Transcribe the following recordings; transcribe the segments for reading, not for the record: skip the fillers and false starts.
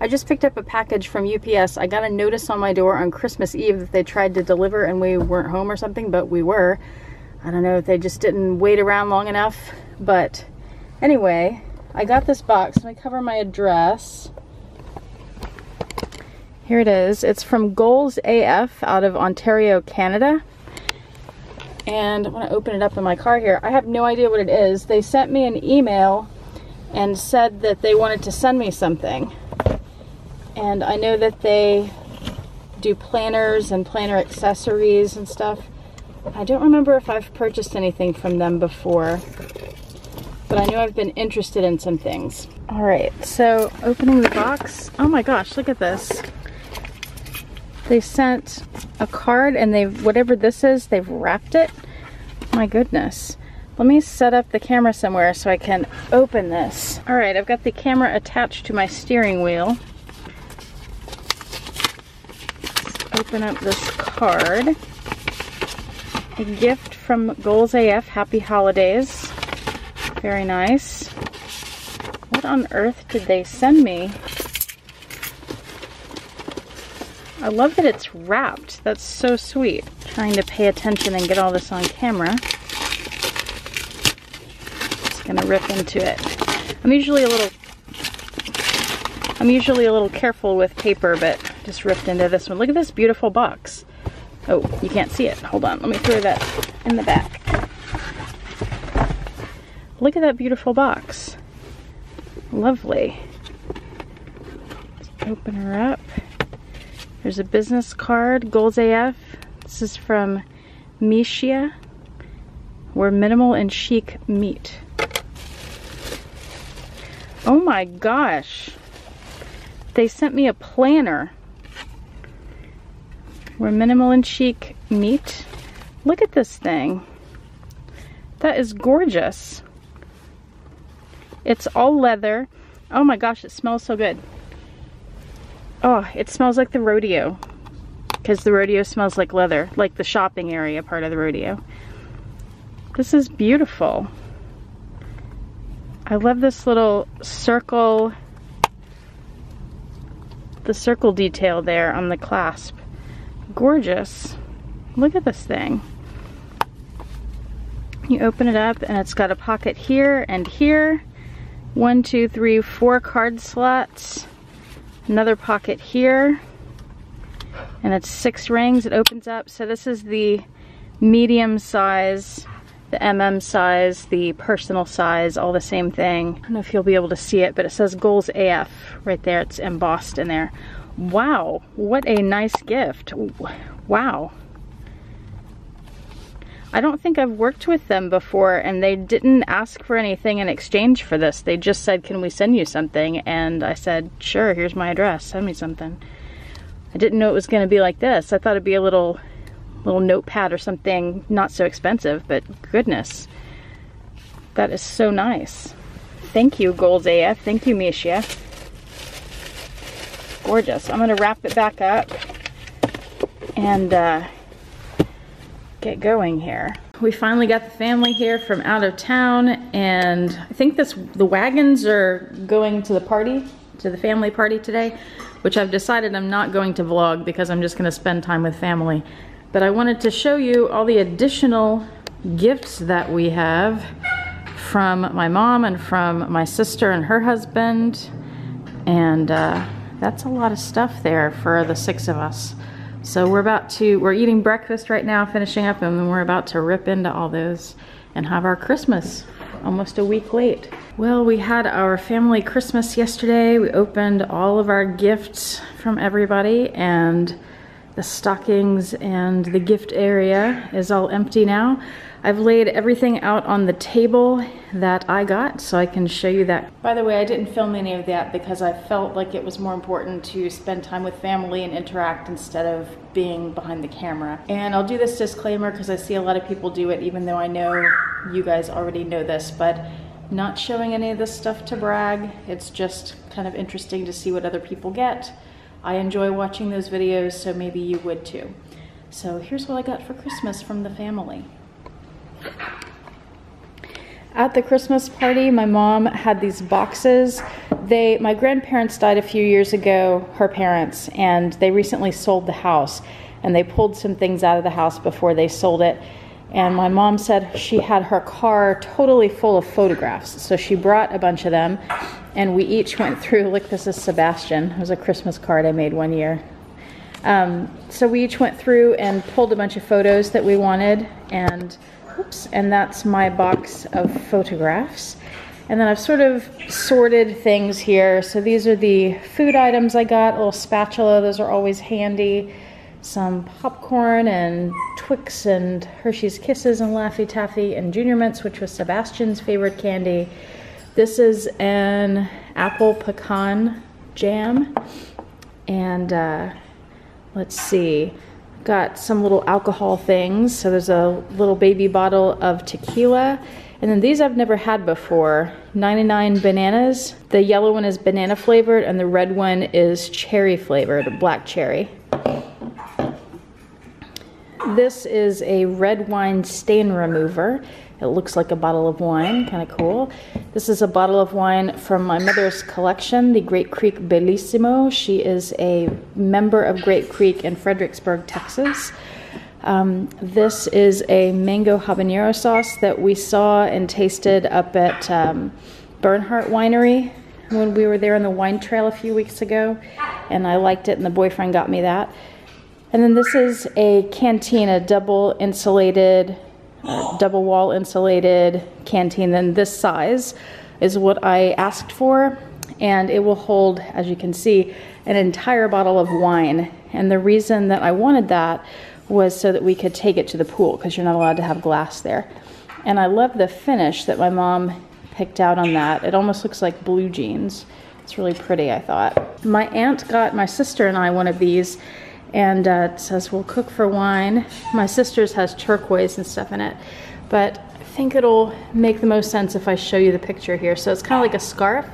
I just picked up a package from UPS. I got a notice on my door on Christmas Eve that they tried to deliver and we weren't home or something, but we were. I don't know if they just didn't wait around long enough, but anyway, I got this box. Let me cover my address. Here it is. It's from Goals AF out of Ontario, Canada. And I want to open it up in my car here. I have no idea what it is. They sent me an email and said that they wanted to send me something. And I know that they do planners and planner accessories and stuff. I don't remember if I've purchased anything from them before, but I know I've been interested in some things. All right, so opening the box. Oh my gosh, look at this. They sent a card and they've, whatever this is, they've wrapped it. My goodness. Let me set up the camera somewhere so I can open this. All right, I've got the camera attached to my steering wheel. Let's open up this card. A gift from Goals AF, Happy Holidays. Very nice. What on earth did they send me? I love that it's wrapped. That's so sweet. Trying to pay attention and get all this on camera. Just gonna rip into it. I'm usually a little careful with paper, but just ripped into this one. Look at this beautiful box. Oh, you can't see it. Hold on, let me throw that in the back. Look at that beautiful box. Lovely. Let's open her up. There's a business card, Goals AF. This is from Mishia, where minimal and chic meet. Oh my gosh. They sent me a planner. Where minimal and chic meet. Look at this thing. That is gorgeous. It's all leather. Oh my gosh, it smells so good. Oh, it smells like the rodeo. Because the rodeo smells like leather. Like the shopping area part of the rodeo. This is beautiful. I love this little circle. The circle detail there on the clasp. Gorgeous. Look at this thing. You open it up and it's got a pocket here and here. 1, 2, 3, 4 card slots. Another pocket here. And it's 6 rings. It opens up. So this is the medium size, the MM size, the personal size, all the same thing. I don't know if you'll be able to see it, but it says Goals AF right there. It's embossed in there. Wow, what a nice gift. Wow. I don't think I've worked with them before, and they didn't ask for anything in exchange for this. They just said, can we send you something? And I said, sure, here's my address, send me something. I didn't know it was going to be like this. I thought it'd be a little notepad or something, not so expensive, but goodness. That is so nice. Thank you, Goals AF. Thank you, Mishia. Gorgeous. I'm going to wrap it back up and get going here. We finally got the family here from out of town, and I think the wagons are going to the party, to the family party today, which I've decided I'm not going to vlog because I'm just going to spend time with family. But I wanted to show you all the additional gifts that we have from my mom and from my sister and her husband, and that's a lot of stuff there for the 6 of us. So we're eating breakfast right now, finishing up, and then we're about to rip into all those and have our Christmas almost a week late. Well, we had our family Christmas yesterday. We opened all of our gifts from everybody, and the stockings and the gift area is all empty now. I've laid everything out on the table that I got, so I can show you that. By the way, I didn't film any of that because I felt like it was more important to spend time with family and interact instead of being behind the camera. And I'll do this disclaimer because I see a lot of people do it, even though I know you guys already know this, but not showing any of this stuff to brag. It's just kind of interesting to see what other people get. I enjoy watching those videos, so maybe you would too. So here's what I got for Christmas from the family. At the Christmas party, my mom had these boxes. My grandparents died a few years ago, her parents, and they recently sold the house, and they pulled some things out of the house before they sold it. And my mom said she had her car totally full of photographs. So she brought a bunch of them, and we each went through, look, this is Sebastian. It was a Christmas card I made one year. So we each went through and pulled a bunch of photos that we wanted, and that's my box of photographs. And then I've sort of sorted things here. So these are the food items I got, a little spatula, those are always handy. Some popcorn and Twix and Hershey's Kisses and Laffy Taffy and Junior Mints, which was Sebastian's favorite candy. This is an apple pecan jam. And let's see, got some little alcohol things. So there's a little baby bottle of tequila. And then these I've never had before, 99 bananas. The yellow one is banana flavored and the red one is cherry flavored, black cherry. This is a red wine stain remover. It looks like a bottle of wine, kind of cool. This is a bottle of wine from my mother's collection, the Great Creek Bellissimo. She is a member of Great Creek in Fredericksburg, Texas. This is a mango habanero sauce that we saw and tasted up at Bernhardt Winery when we were there on the wine trail a few weeks ago, and I liked it and the boyfriend got me that. And then this is a canteen, a double wall insulated canteen. Then this size is what I asked for, and it will hold, as you can see, an entire bottle of wine. And the reason that I wanted that was so that we could take it to the pool, because you're not allowed to have glass there. And I love the finish that my mom picked out on that. It almost looks like blue jeans. It's really pretty, I thought. My aunt got my sister and I one of these, and it says, we'll cook for wine. My sister's has turquoise and stuff in it, but I think it'll make the most sense if I show you the picture here. So it's kind of like a scarf,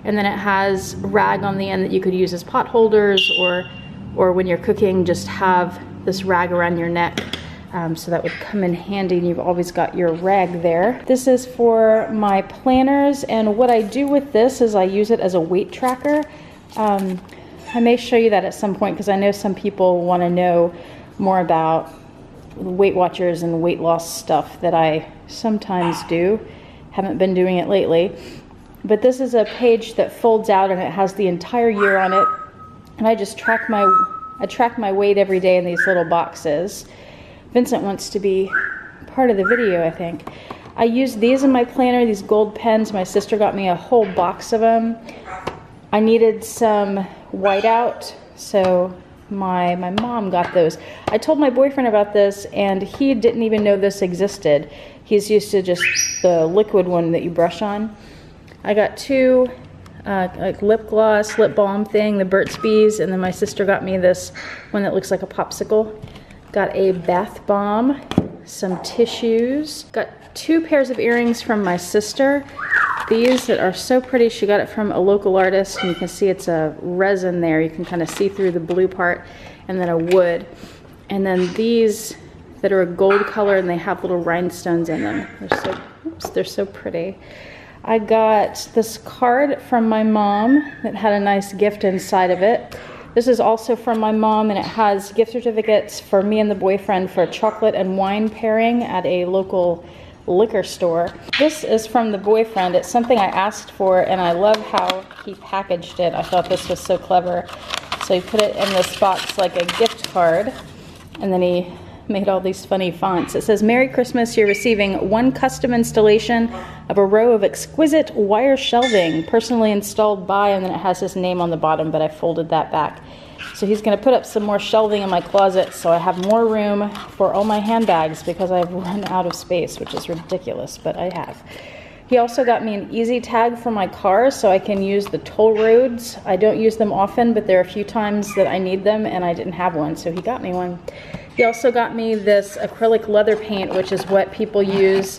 and then it has rag on the end that you could use as pot holders, or when you're cooking, just have this rag around your neck. So that would come in handy, and you've always got your rag there. This is for my planners, and what I do with this is I use it as a weight tracker. I may show you that at some point, because I know some people want to know more about Weight Watchers and weight loss stuff that I sometimes do. Haven't been doing it lately. But this is a page that folds out and it has the entire year on it. And I just track my weight every day in these little boxes. Vincent wants to be part of the video, I think. I use these in my planner, these gold pens. My sister got me a whole box of them. I needed some whiteout, so my mom got those. I told my boyfriend about this, and he didn't even know this existed. He's used to just the liquid one that you brush on. I got two like lip gloss, lip balm thing, the Burt's Bees, and then my sister got me this one that looks like a popsicle. Got a bath bomb, some tissues. Got two pairs of earrings from my sister. These that are so pretty. She got it from a local artist, and you can see it's a resin there. You can kind of see through the blue part, and then a wood. And then these that are a gold color, and they have little rhinestones in them. They're so pretty. I got this card from my mom that had a nice gift inside of it. This is also from my mom, and it has gift certificates for me and the boyfriend for chocolate and wine pairing at a local liquor store. This is from the boyfriend. It's something I asked for, and I love how he packaged it. I thought this was so clever. So he put it in this box like a gift card, and then he made all these funny fonts. It says, "Merry Christmas, you're receiving one custom installation of a row of exquisite wire shelving, personally installed by," and then it has his name on the bottom, but I folded that back. So he's gonna put up some more shelving in my closet so I have more room for all my handbags, because I've run out of space, which is ridiculous, but I have. He also got me an easy tag for my car so I can use the toll roads. I don't use them often, but there are a few times that I need them and I didn't have one, so he got me one. He also got me this acrylic leather paint, which is what people use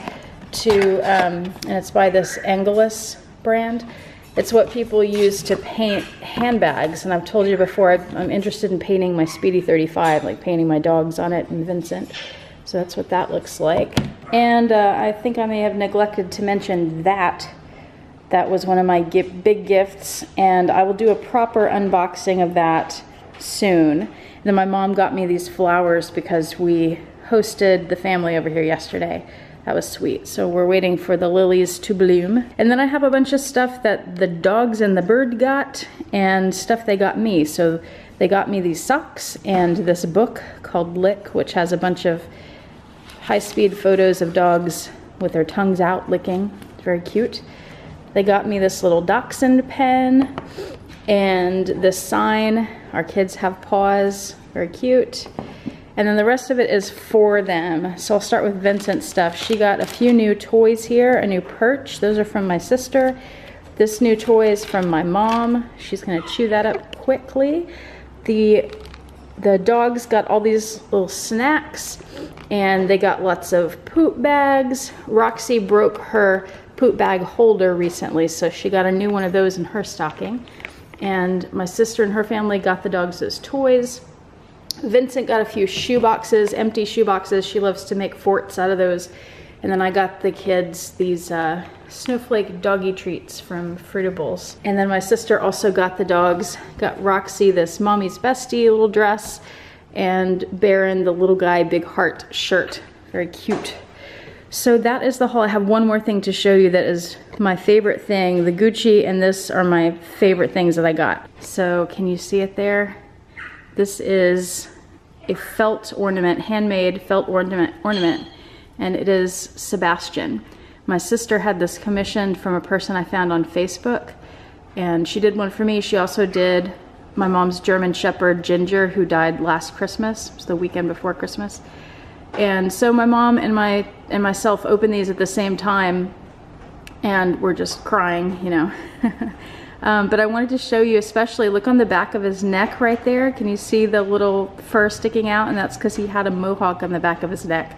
to, and it's by this Angelus brand. It's what people use to paint handbags, and I've told you before, I'm interested in painting my Speedy 35, like painting my dogs on it and Vincent. So that's what that looks like. And I think I may have neglected to mention that that was one of my big gifts, and I will do a proper unboxing of that soon. And then my mom got me these flowers because we hosted the family over here yesterday. That was sweet. So we're waiting for the lilies to bloom. And then I have a bunch of stuff that the dogs and the bird got and stuff they got me. So they got me these socks and this book called Lick, which has a bunch of high-speed photos of dogs with their tongues out licking. It's very cute. They got me this little dachshund pen and this sign, Our Kids Have Paws, very cute. And then the rest of it is for them. So I'll start with Vincent's stuff. She got a few new toys here, a new perch. Those are from my sister. This new toy is from my mom. She's gonna chew that up quickly. The dogs got all these little snacks, and they got lots of poop bags. Roxy broke her poop bag holder recently, so she got a new one of those in her stocking. And my sister and her family got the dogs those toys. Vincent got a few shoe boxes, empty shoe boxes. She loves to make forts out of those. And then I got the kids these snowflake doggy treats from Fruitables. And then my sister also got the dogs, got Roxy this Mommy's Bestie little dress, and Baron the little guy big heart shirt. Very cute. So that is the haul. I have one more thing to show you that is my favorite thing. The Gucci and this are my favorite things that I got. So can you see it there? This is a felt ornament, handmade felt ornament, and it is Sebastian. My sister had this commissioned from a person I found on Facebook, and she did one for me. She also did my mom's German Shepherd, Ginger, who died last Christmas. It was the weekend before Christmas. And so my mom and myself opened these at the same time, and we're just crying, you know. But I wanted to show you, especially, look on the back of his neck right there. Can you see the little fur sticking out? And that's because he had a mohawk on the back of his neck.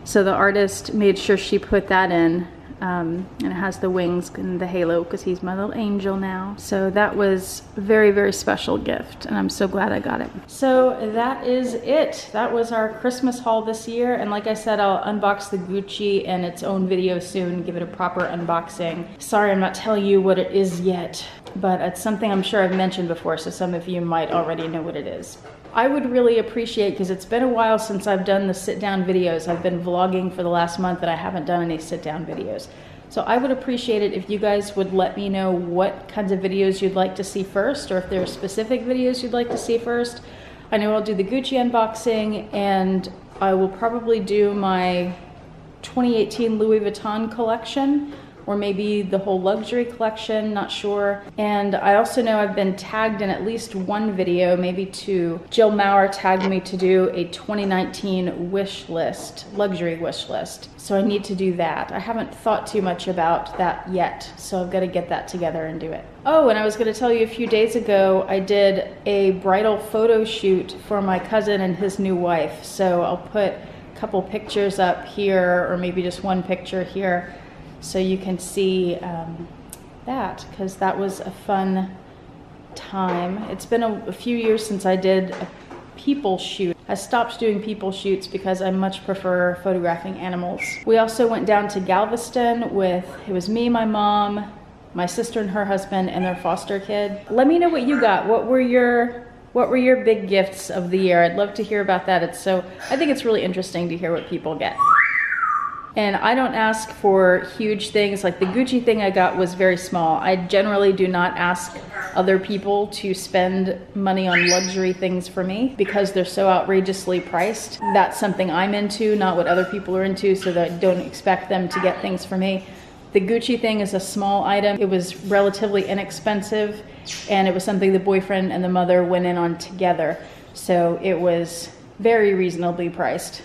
So the artist made sure she put that in. And it has the wings and the halo because he's my little angel now. So that was a very, very special gift, and I'm so glad I got it. So that is it. That was our Christmas haul this year, and like I said, I'll unbox the Gucci in its own video soon, give it a proper unboxing. Sorry I'm not telling you what it is yet, but it's something I'm sure I've mentioned before, so some of you might already know what it is. I would really appreciate, because it's been a while since I've done the sit-down videos. I've been vlogging for the last month and I haven't done any sit-down videos. So I would appreciate it if you guys would let me know what kinds of videos you'd like to see first, or if there are specific videos you'd like to see first. I know I'll do the Gucci unboxing, and I will probably do my 2018 Louis Vuitton collection, or maybe the whole luxury collection, not sure. And I also know I've been tagged in at least one video, maybe two. Jill Maurer tagged me to do a 2019 wish list, luxury wish list. So I need to do that. I haven't thought too much about that yet, so I've got to get that together and do it. Oh, and I was gonna tell you, a few days ago, I did a bridal photo shoot for my cousin and his new wife. So I'll put a couple pictures up here, or maybe just one picture here, so you can see that, because that was a fun time. It's been a few years since I did a people shoot. I stopped doing people shoots because I much prefer photographing animals. We also went down to Galveston it was me, my mom, my sister and her husband, and their foster kid. Let me know what you got. What were your big gifts of the year? I'd love to hear about that. I think it's really interesting to hear what people get. And I don't ask for huge things. Like the Gucci thing I got was very small. I generally do not ask other people to spend money on luxury things for me because they're so outrageously priced. That's something I'm into, not what other people are into, so that I don't expect them to get things for me. The Gucci thing is a small item. It was relatively inexpensive, and it was something the boyfriend and the mother went in on together. So it was very reasonably priced,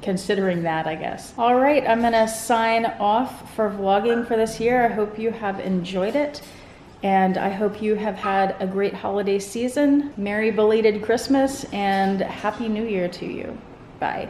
considering that, I guess. All right, I'm gonna sign off for vlogging for this year. I hope you have enjoyed it, and I hope you have had a great holiday season. Merry belated Christmas, and Happy New Year to you. Bye.